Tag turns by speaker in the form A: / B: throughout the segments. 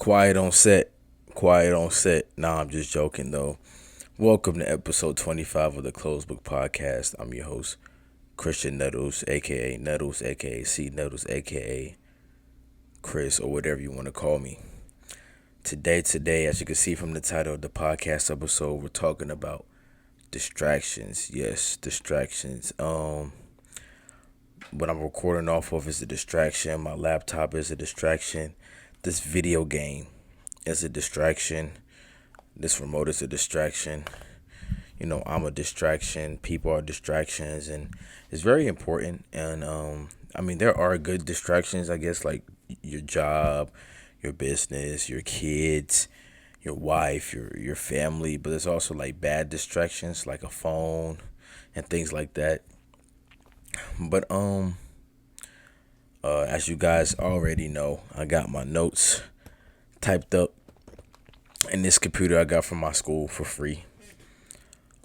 A: Quiet on set. Quiet on set. Nah, I'm just joking though. Welcome to episode 25 of the Closed Book Podcast. I'm your host, Christian Nettles, aka Nettles, aka C Nettles, aka Chris, or whatever you want to call me. Today, as you can see from the title of the podcast episode, we're talking about distractions. Yes, distractions. What I'm recording off of is a distraction. My laptop is a distraction. This video game is a distraction. This remote is a distraction. I'm a distraction. People are distractions, and it's very important. And there are good distractions, I guess, like your job, your business, your kids, your wife, your family. But there's also like bad distractions, like a phone and things like that. But as you guys already know, I got my notes typed up in this computer I got from my school for free.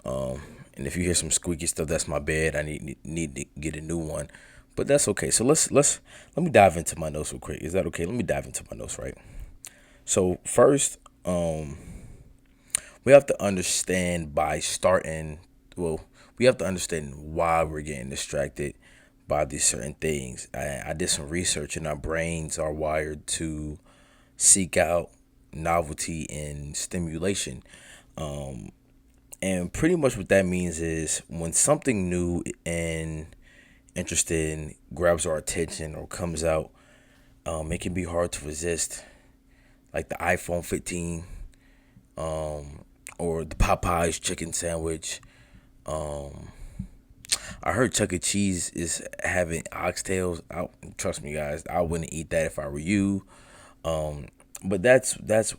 A: And if you hear some squeaky stuff, that's my bed. I need to get a new one, but that's okay. So let me dive into my notes real quick. Is that okay? Let me dive into my notes, right? So first, we have to understand by starting. Well, we have to understand why we're getting distracted by these certain things. I did some research, and our brains are wired to seek out novelty and stimulation. And pretty much what that means is when something new and interesting grabs our attention or comes out, it can be hard to resist. Like the iPhone 15, or the Popeyes chicken sandwich. I heard Chuck E. Cheese is having oxtails. Trust me, guys, I wouldn't eat that if I were you. But that's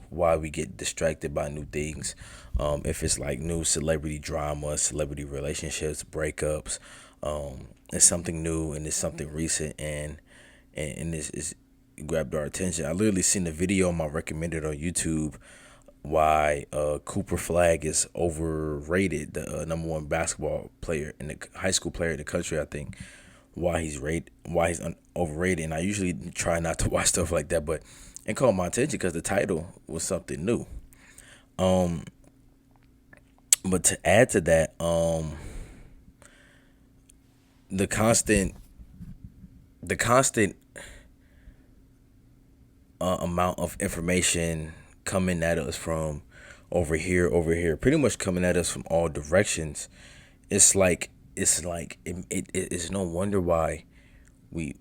A: why we get distracted by new things. If it's like new celebrity drama, celebrity relationships, breakups, it's something new and it's something recent, and this is grabbed our attention. I literally seen a video on my recommended on YouTube why Cooper Flag is overrated, the number one basketball player in the high school player in the country. I think why he's overrated. And I usually try not to watch stuff like that, but it caught my attention because the title was something new. But to add to that, the constant amount of information coming at us from over here, pretty much coming at us from all directions. It's no wonder why we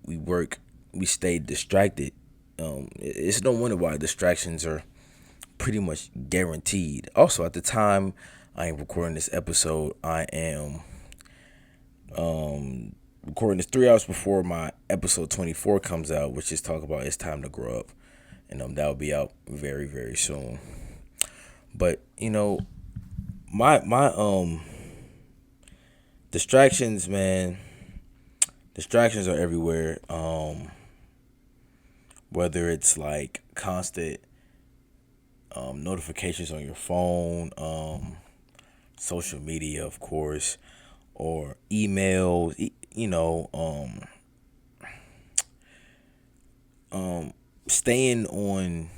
A: stay distracted. It's no wonder why distractions are pretty much guaranteed. Also, at the time I am recording this episode, I am recording this 3 hours before my episode 24 comes out, which is talk about it's time to grow up, and that will be out very very soon. But my distractions, man, distractions are everywhere. Whether it's like constant notifications on your phone, social media, of course, or emails, staying on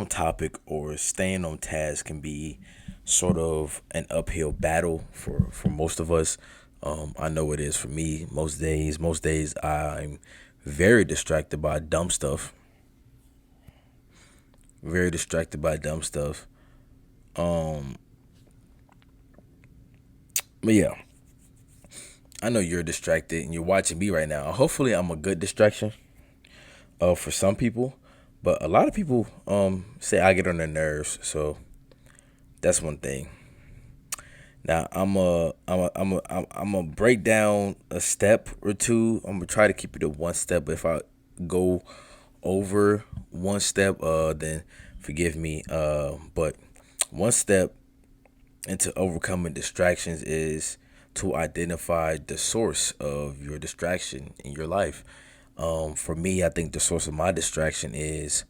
A: topic or staying on task can be sort of an uphill battle for most of us. I know it is for me most days. Most days I'm very distracted by dumb stuff. Very distracted by dumb stuff. But yeah, I know you're distracted and you're watching me right now. Hopefully, I'm a good distraction. For some people, but a lot of people say I get on their nerves. So that's one thing. Now I'm a break down a step or two. I'm gonna try to keep it at one step. But if I go over one step, then forgive me. But one step into overcoming distractions is to identify the source of your distraction in your life. For me, I think the source of my distraction is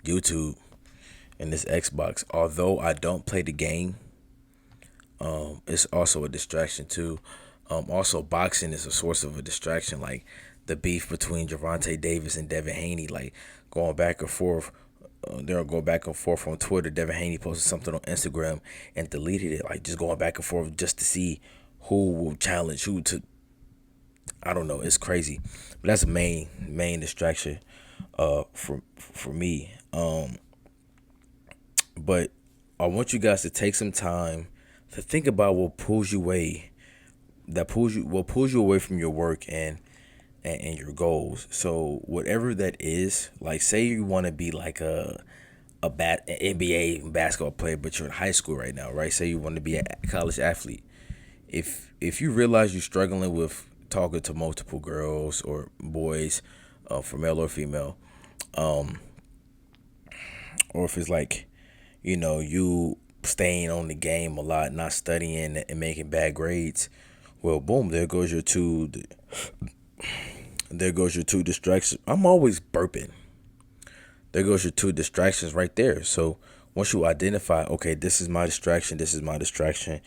A: YouTube and this Xbox. Although I don't play the game, it's also a distraction too. Also, boxing is a source of a distraction. Like the beef between Javante Davis and Devin Haney, like going back and forth. They'll go back and forth on Twitter. Devin Haney posted something on Instagram and deleted it, like just going back and forth just to see who will challenge who to. I don't know. It's crazy, but that's the main distraction, for me. But I want you guys to take some time to think about what pulls you away, what pulls you away from your work and your goals. So whatever that is, like say you want to be like an NBA basketball player, but you're in high school right now, right? Say you want to be a college athlete. If you realize you're struggling with talking to multiple girls or boys, for male or female, or if it's like, you staying on the game a lot, not studying and making bad grades, well, boom, there goes your two distractions. I'm always burping. There goes your two distractions right there. So once you identify, okay, this is my distraction, this is my distraction,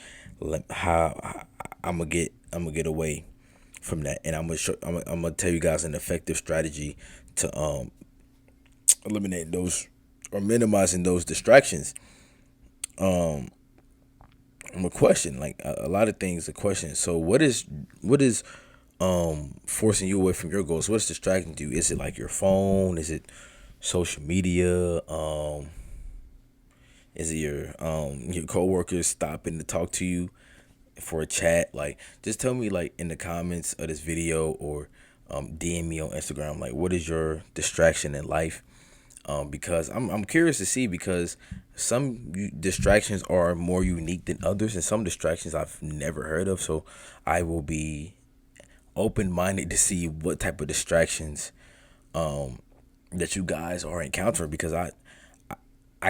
A: how I'm gonna get away from that, and I'm gonna tell you guys an effective strategy to eliminate those or minimizing those distractions. I'm a question, like a lot of things. A question. So what is forcing you away from your goals? What's distracting you? Is it like your phone? Is it social media? Is it your coworkers stopping to talk to you for a chat? Like, just tell me, like, in the comments of this video, or DM me on Instagram, like, what is your distraction in life? Because I'm curious to see, because some distractions are more unique than others, and some distractions I've never heard of. So I will be open minded to see what type of distractions that you guys are encountering, because I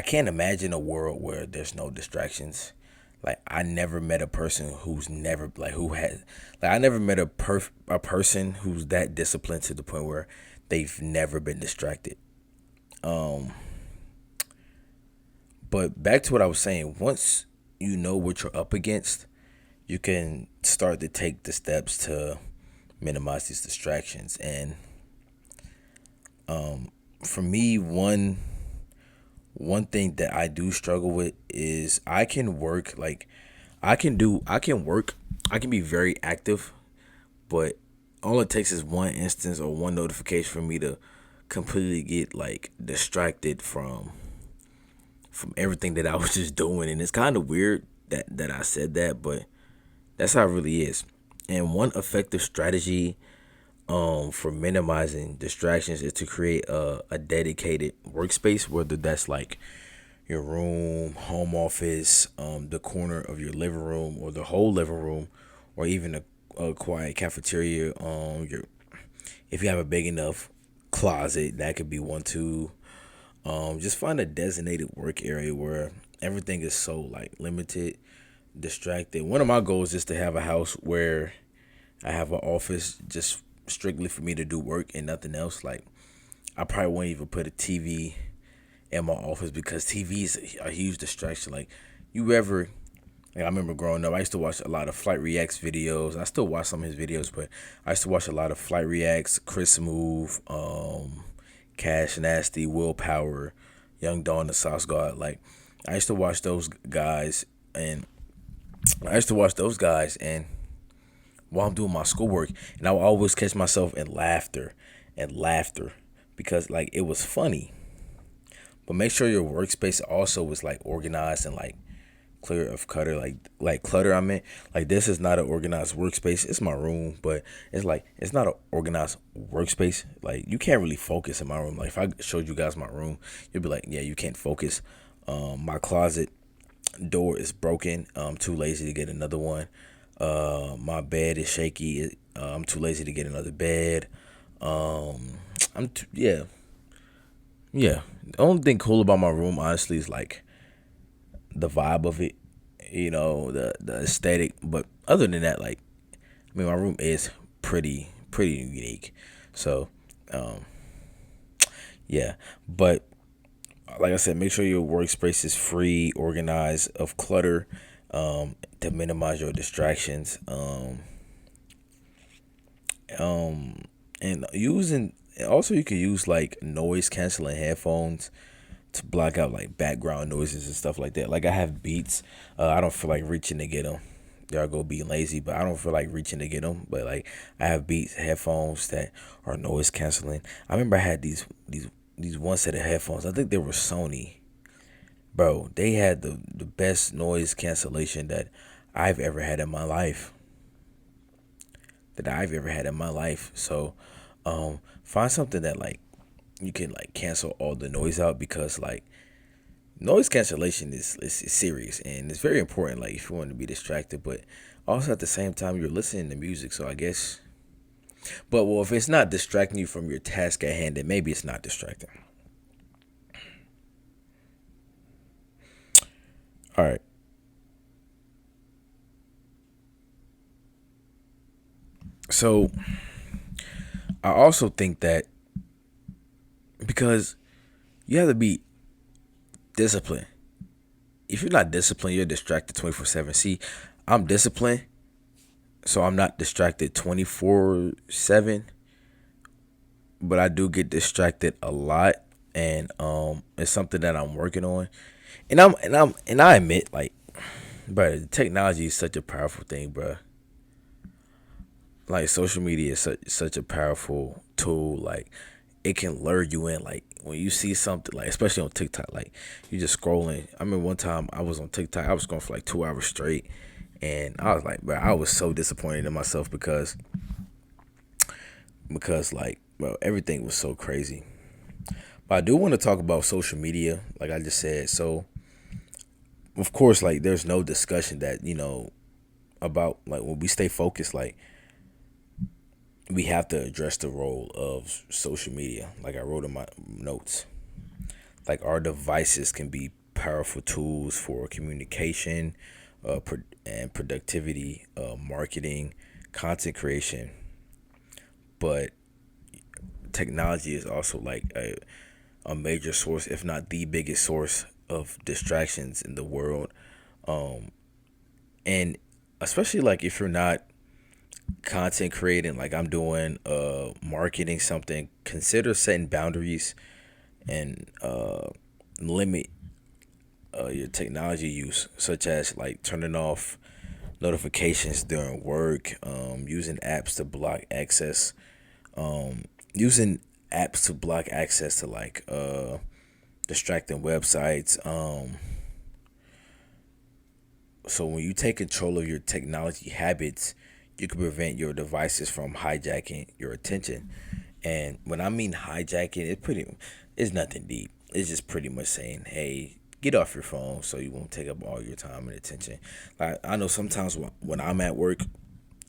A: can't imagine a world where there's no distractions. Like, I never met a person who's never like who had like I never met a person who's that disciplined to the point where they've never been distracted. But back to what I was saying, once you know what you're up against, you can start to take the steps to minimize these distractions. And for me, one thing that I do struggle with is I can work, like I can work, I can be very active, but all it takes is one instance or one notification for me to completely get like distracted from everything that I was just doing. And it's kind of weird that I said that, but that's how it really is. And one effective strategy for minimizing distractions is to create a dedicated workspace, whether that's like your room, home office, the corner of your living room, or the whole living room, or even a quiet cafeteria. If you have a big enough closet, that could be one too. Just find a designated work area where everything is so like limited, distracted. One of my goals is to have a house where I have an office just strictly for me to do work and nothing else. Like, I probably won't even put a TV in my office, because TV is a huge distraction. Like, you ever, like, I remember growing up, I used to watch a lot of Flight Reacts videos. I still watch some of his videos, but I used to watch a lot of Flight Reacts, Chris Move, Cash Nasty, Willpower, Young Dawn, the Sauce God. Like, I used to watch those guys, and while I'm doing my schoolwork, and I would always catch myself in laughter, because like it was funny. But make sure your workspace also is like organized and like clear of clutter, like clutter. I mean, like, this is not an organized workspace. It's my room, but it's not an organized workspace. Like, you can't really focus in my room. Like, if I showed you guys my room, you'd be like, yeah, you can't focus. My closet door is broken. I'm too lazy to get another one. My bed is shaky. I'm too lazy to get another bed. Yeah, yeah. The only thing cool about my room, honestly, is like the vibe of it, the aesthetic. But other than that, like, I mean, my room is pretty unique. So, yeah. But like I said, make sure your workspace is free, organized of clutter, to minimize your distractions. Um, And using also you can use like noise canceling headphones to block out like background noises and stuff like that. Like I have Beats. I don't feel like reaching to get them. Y'all go be lazy, but I don't feel like reaching to get them. But like I have Beats headphones that are noise canceling. I remember I had these one set of headphones. I think they were Sony. Bro, they had the best noise cancellation that I've ever had in my life. That I've ever had in my life. So, find something that like you can like cancel all the noise out because like noise cancellation is serious and it's very important. Like if you want to be distracted, but also at the same time you're listening to music. So I guess, but well, if it's not distracting you from your task at hand, then maybe it's not distracting. All right. So I also think that because you have to be disciplined. If you're not disciplined, you're distracted 24/7. See, I'm disciplined, so I'm not distracted 24/7, but I do get distracted a lot, and it's something that I'm working on. And I admit, like, bro, technology is such a powerful thing, bro. Like social media is such a powerful tool. Like it can lure you in. Like when you see something, like especially on TikTok, like you just scrolling. I remember one time I was on TikTok. I was going for like 2 hours straight, and I was like, bro, I was so disappointed in myself because like, bro, everything was so crazy. But I do want to talk about social media, like I just said. So of course, like there's no discussion that about like when we stay focused, like we have to address the role of social media. Like I wrote in my notes, like our devices can be powerful tools for communication, and productivity, marketing, content creation. But technology is also like a major source, if not the biggest source of distractions in the world. And especially like if you're not content creating, like I'm doing, marketing something, consider setting boundaries and limit your technology use, such as like turning off notifications during work, using apps to block access, using apps to block access to like distracting websites. So when you take control of your technology habits, you can prevent your devices from hijacking your attention. And when I mean hijacking, it's nothing deep. It's just pretty much saying, hey, get off your phone so you won't take up all your time and attention. Like I know sometimes when I'm at work,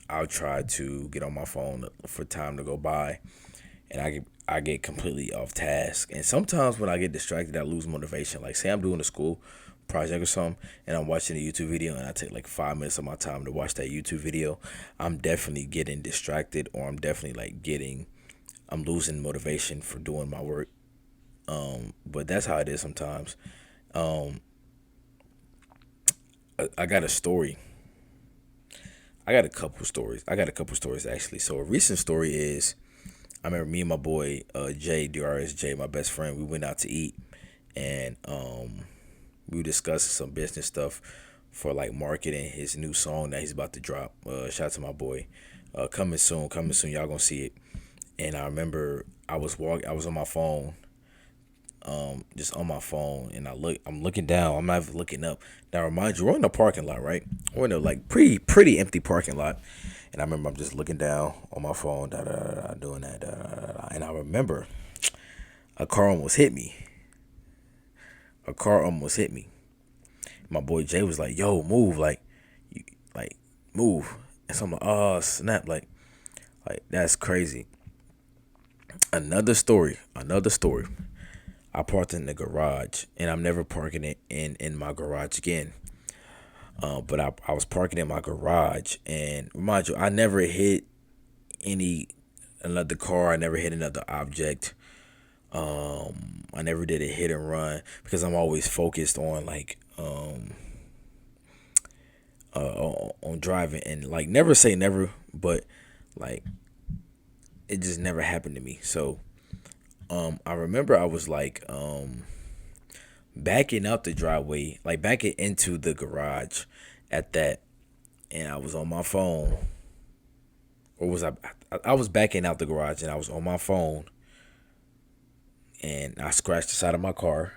A: I'll try to get on my phone for time to go by, and I get completely off task. And sometimes when I get distracted, I lose motivation. Like say I'm doing a school project or something, and I'm watching a YouTube video, and I take like 5 minutes of my time to watch that YouTube video. I'm definitely getting distracted, or I'm losing motivation for doing my work. But that's how it is sometimes. Um, I got a story. I got a couple stories. I got a couple stories actually. So a recent story is I remember me and my boy Jay DRSJ, my best friend. We went out to eat, and we were discussing some business stuff for like marketing his new song that he's about to drop. Shout out to my boy. Coming soon, coming soon. Y'all gonna see it. And I remember I was on my phone, just on my phone, and I'm looking down. I'm not even looking up. Now, remind you, we're in a parking lot, right? We're in a like pretty empty parking lot, and I remember I'm just looking down on my phone, doing that, and I remember a car almost hit me. A car almost hit me. My boy Jay was like, "Yo, move, you, like, move." And so I'm like, "Oh snap!" Like that's crazy. Another story. I parked in the garage, and I'm never parking it in my garage again. But I was parking in my garage, and remind you, I never hit any another car. I never hit another object. I never did a hit and run because I'm always focused on like on driving, and like never say never, but like it just never happened to me. So I remember I was like backing out the driveway, like backing into the garage at that, and I was on my phone, or was I was backing out the garage and I was on my phone, and I scratched the side of my car.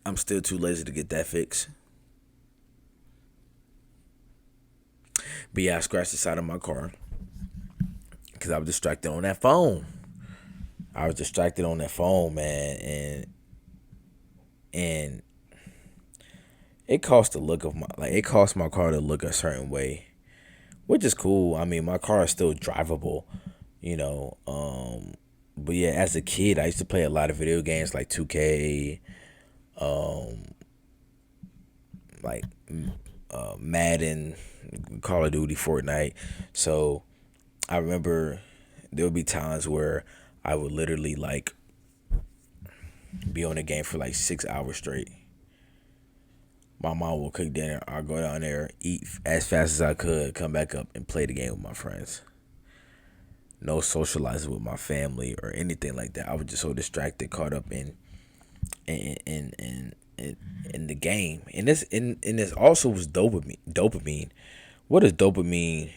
A: I'm still too lazy to get that fixed. But yeah, I scratched the side of my car because I was distracted on that phone. I was distracted on that phone, man, and it cost the look of my like it cost my car to look a certain way, which is cool. I mean, my car is still drivable, you know. But yeah, as a kid, I used to play a lot of video games like 2K, like Madden, Call of Duty, Fortnite. So I remember there would be times where I would literally like be on the game for like 6 hours straight. My mom will cook dinner. I'll go down there, eat as fast as I could, come back up and play the game with my friends. No socializing with my family or anything like that. I was just so distracted, caught up in the game. And this also was dopamine. Dopamine. What is dopamine?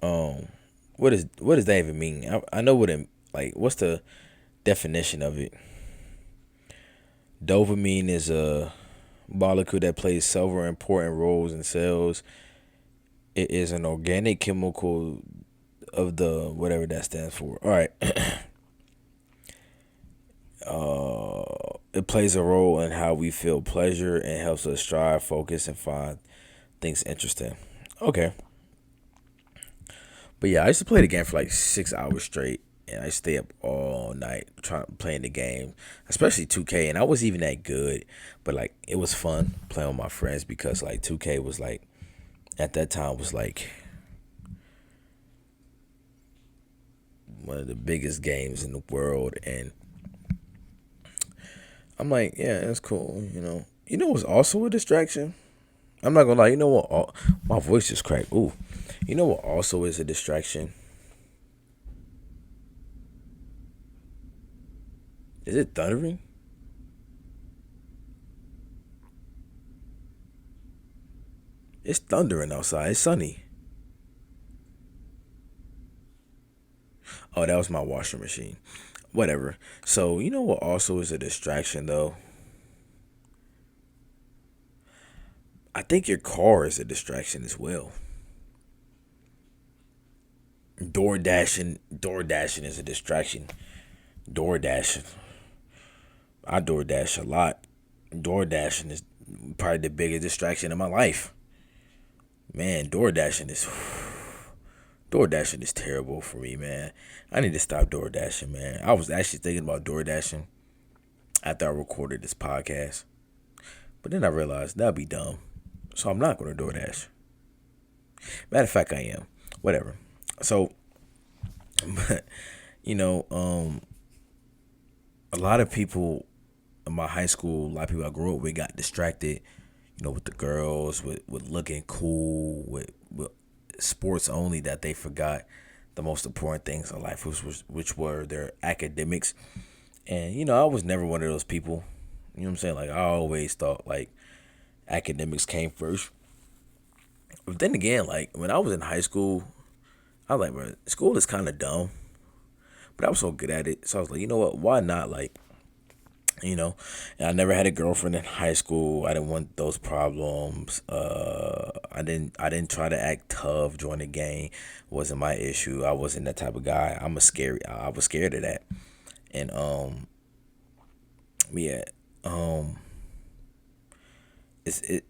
A: Um, what does that even mean? I know what it like. What's the definition of it? Dopamine is a molecule that plays several important roles in cells. It is an organic chemical of the whatever that stands for. All right. It plays a role in how we feel pleasure and helps us strive, focus, and find things interesting. Okay. But yeah, I used to play the game for like 6 hours straight. And I stay up all night trying playing the game, especially 2K. And I wasn't even that good, but like it was fun playing with my friends because like 2K was like at that time was like one of the biggest games in the world. And I'm like, yeah, that's cool. You know what's also a distraction? I'm not gonna lie. You know what? My voice just cracked. Ooh. You know what also is a distraction? Is it thundering? It's thundering outside. It's sunny. Oh, that was my washing machine. Whatever. So, you know what also is a distraction though? I think your car is a distraction as well. Door dashing is a distraction. Door dashing. I door dash a lot. Door dashing is probably the biggest distraction in my life. Man, door dashing is terrible for me, man. I need to stop door dashing, man. I was actually thinking about door dashing after I recorded this podcast, but then I realized that'd be dumb, so I'm not gonna door dash. Matter of fact, I am. Whatever. So, but you know, a lot of people in my high school, a lot of people I grew up with got distracted, with the girls, with looking cool, with sports only, that they forgot the most important things in life, which were their academics. And I was never one of those people. You know what I'm saying? Like I always thought like academics came first. But then again, like when I was in high school, I was like, bro, school is kind of dumb. But I was so good at it, so I was like, you know what? Why not? Like, you know, and I never had a girlfriend in high school. I didn't want those problems. I didn't try to act tough during the game. Wasn't my issue. I wasn't that type of guy. I was scared of that. And yeah, um, it's it,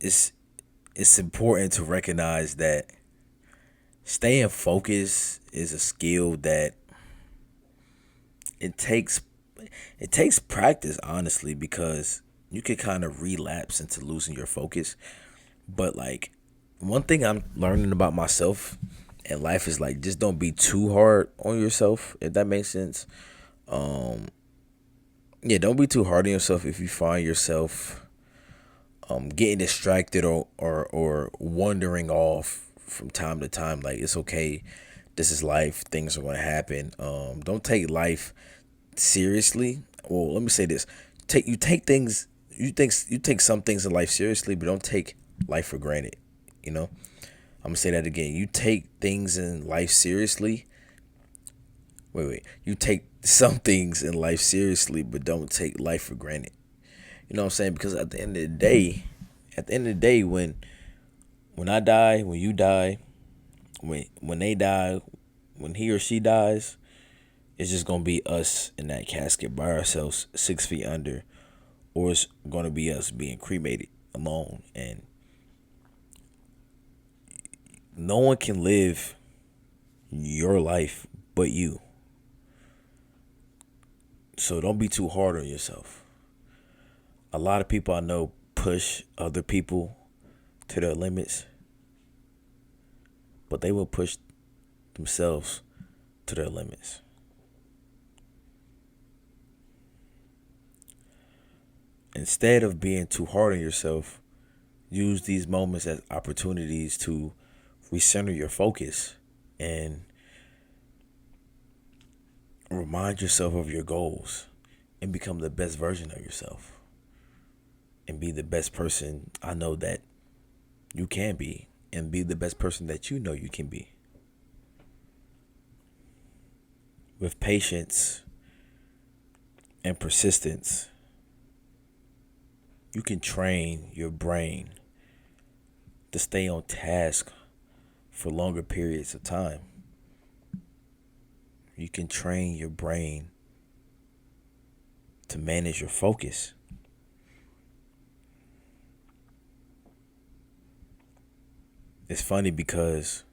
A: it's important to recognize that staying focused is a skill that it takes it takes practice, honestly, because you could kind of relapse into losing your focus. But like one thing I'm learning about myself in life is like just don't be too hard on yourself, if that makes sense. Yeah, don't be too hard on yourself if you find yourself getting distracted or wandering off from time to time. Like, it's okay. This is life. Things are going to happen. Don't take life seriously. Well, let me say this: take things you take some things in life seriously, but don't take life for granted. You know, I'm gonna say that again. You take things in life seriously. Wait. You take some things in life seriously, but don't take life for granted. You know what I'm saying? Because at the end of the day, when I die, when you die, when they die, when he or she dies, it's just gonna be us in that casket by ourselves, 6 feet under, or it's gonna be us being cremated alone, and no one can live your life but you. So don't be too hard on yourself. A lot of people I know push other people to their limits, but they will push themselves to their limits. Instead of being too hard on yourself, use these moments as opportunities to recenter your focus and remind yourself of your goals and become the best version of yourself and be the best person I know that you can be and be the best person that you know you can be. With patience and persistence, you can train your brain to stay on task for longer periods of time. You can train your brain to manage your focus. It's funny because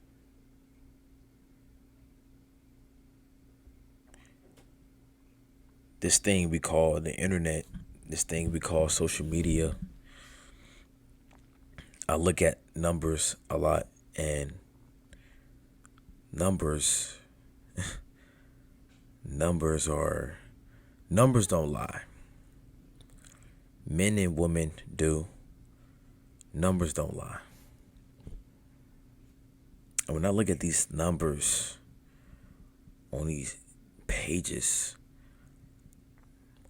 A: this thing we call the internet, this thing we call social media, I look at numbers a lot, and numbers numbers are numbers don't lie. Men and women do. Numbers don't lie. And when I look at these numbers on these pages,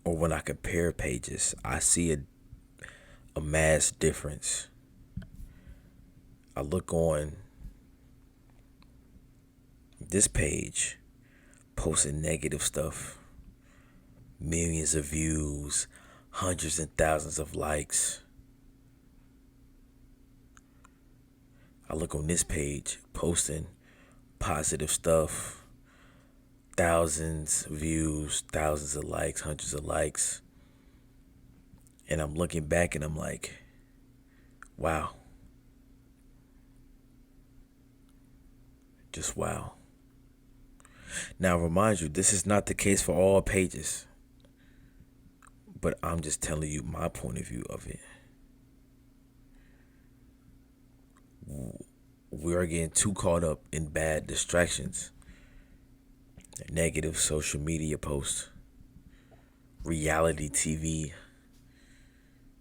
A: or when I compare pages, I see a mass difference. I look on this page, posting negative stuff, millions of views, hundreds and thousands of likes. I look on this page, posting positive stuff, thousands of views, thousands of likes, hundreds of likes. And I'm looking back and I'm like, wow. Just wow. Now, remind you, this is not the case for all pages, but I'm just telling you my point of view of it. We are getting too caught up in bad distractions, negative social media posts, reality TV,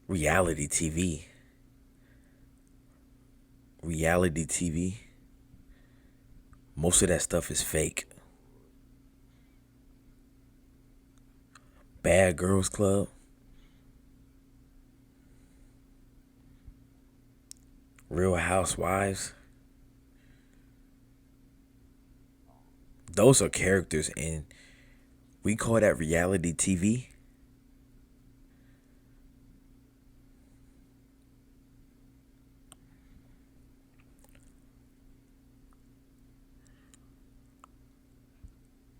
A: reality TV, reality TV. Most of that stuff is fake. Bad Girls Club, Real Housewives. Those are characters, and we call that reality TV.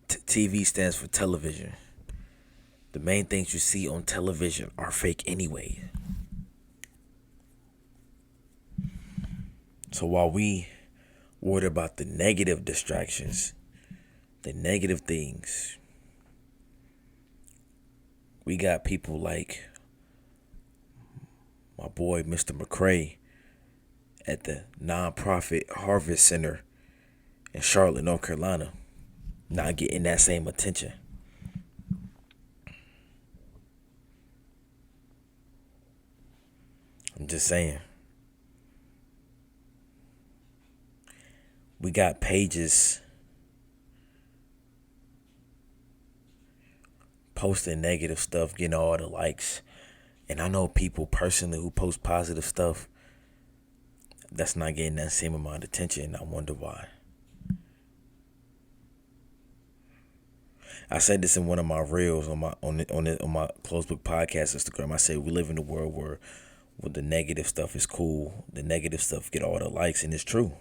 A: TV stands for television. The main things you see on television are fake anyway. So while we worried about the negative distractions, the negative things, we got people like my boy Mr. McCray at the nonprofit Harvest Center in Charlotte, North Carolina, not getting that same attention. I'm just saying. We got pages posting negative stuff, getting all the likes. And I know people personally who post positive stuff that's not getting that same amount of attention. I wonder why. I said this in one of my reels on my Closed Book Podcast Instagram. I said we live in a world where the negative stuff is cool, the negative stuff get all the likes, and it's true.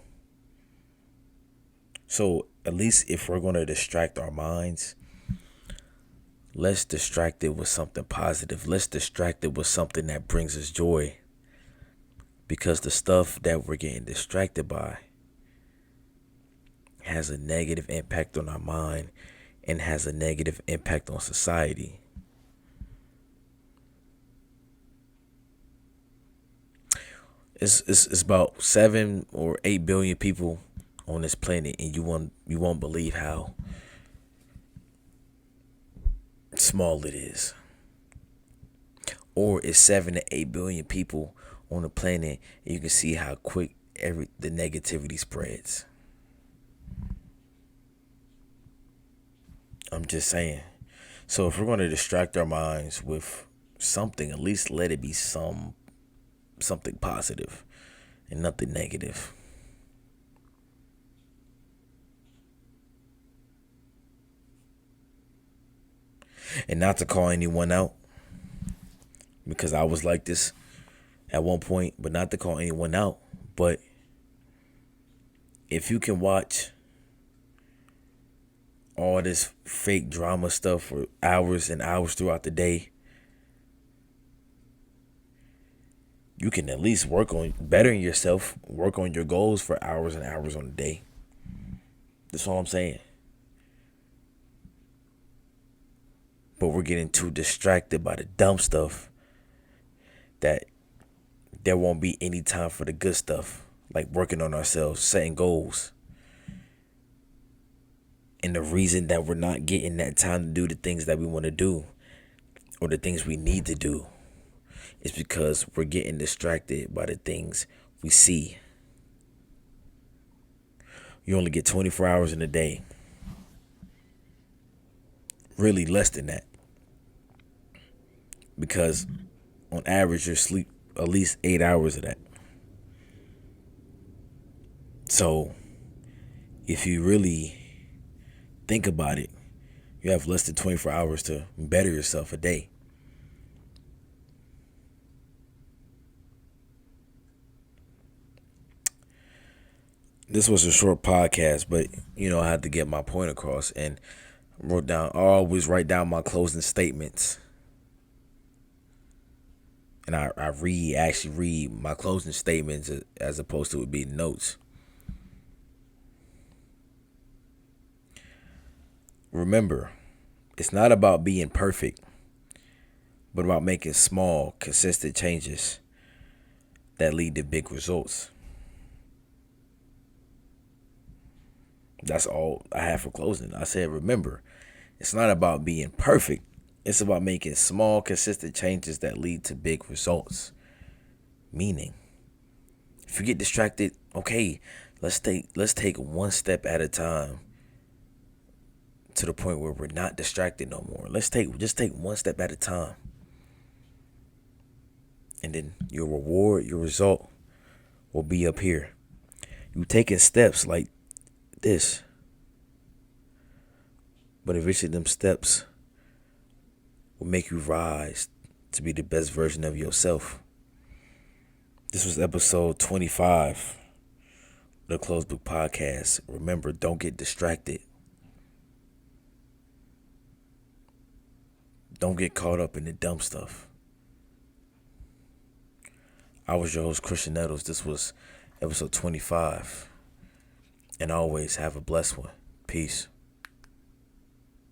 A: So at least if we're gonna distract our minds, let's distract it with something positive. Let's distract it with something that brings us joy. Because the stuff that we're getting distracted by has a negative impact on our mind and has a negative impact on society. It's about 7 or 8 billion people on this planet, and you won't believe how small it is. Or it's 7 to 8 billion people on the planet, and you can see how quick the negativity spreads. I'm just saying. So if we're going to distract our minds with something, at least let it be something positive and nothing negative. And not to call anyone out, because I was like this at one point, but not to call anyone out. But if you can watch all this fake drama stuff for hours and hours throughout the day, you can at least work on bettering yourself, work on your goals for hours and hours on a day. That's all I'm saying. But we're getting too distracted by the dumb stuff that there won't be any time for the good stuff, like working on ourselves, setting goals. And the reason that we're not getting that time to do the things that we want to do or the things we need to do is because we're getting distracted by the things we see. You only get 24 hours in a day. Really less than that. Because on average, you sleep at least 8 hours of that. So if you really think about it, you have less than 24 hours to better yourself a day. This was a short podcast, but I had to get my point across, and I always write down my closing statements. And I actually read my closing statements as opposed to it being notes. Remember, it's not about being perfect, but about making small, consistent changes that lead to big results. That's all I have for closing. I said, remember, it's not about being perfect. It's about making small, consistent changes that lead to big results. Meaning, if you get distracted, okay, let's take one step at a time to the point where we're not distracted no more. Just take one step at a time. And then your reward, your result will be up here. You taking steps like this. But eventually them steps will make you rise to be the best version of yourself. This was episode 25 of the Closed Book Podcast. Remember, don't get distracted. Don't get caught up in the dumb stuff. I was your host, Christian Nettles. This was episode 25. And always have a blessed one. Peace.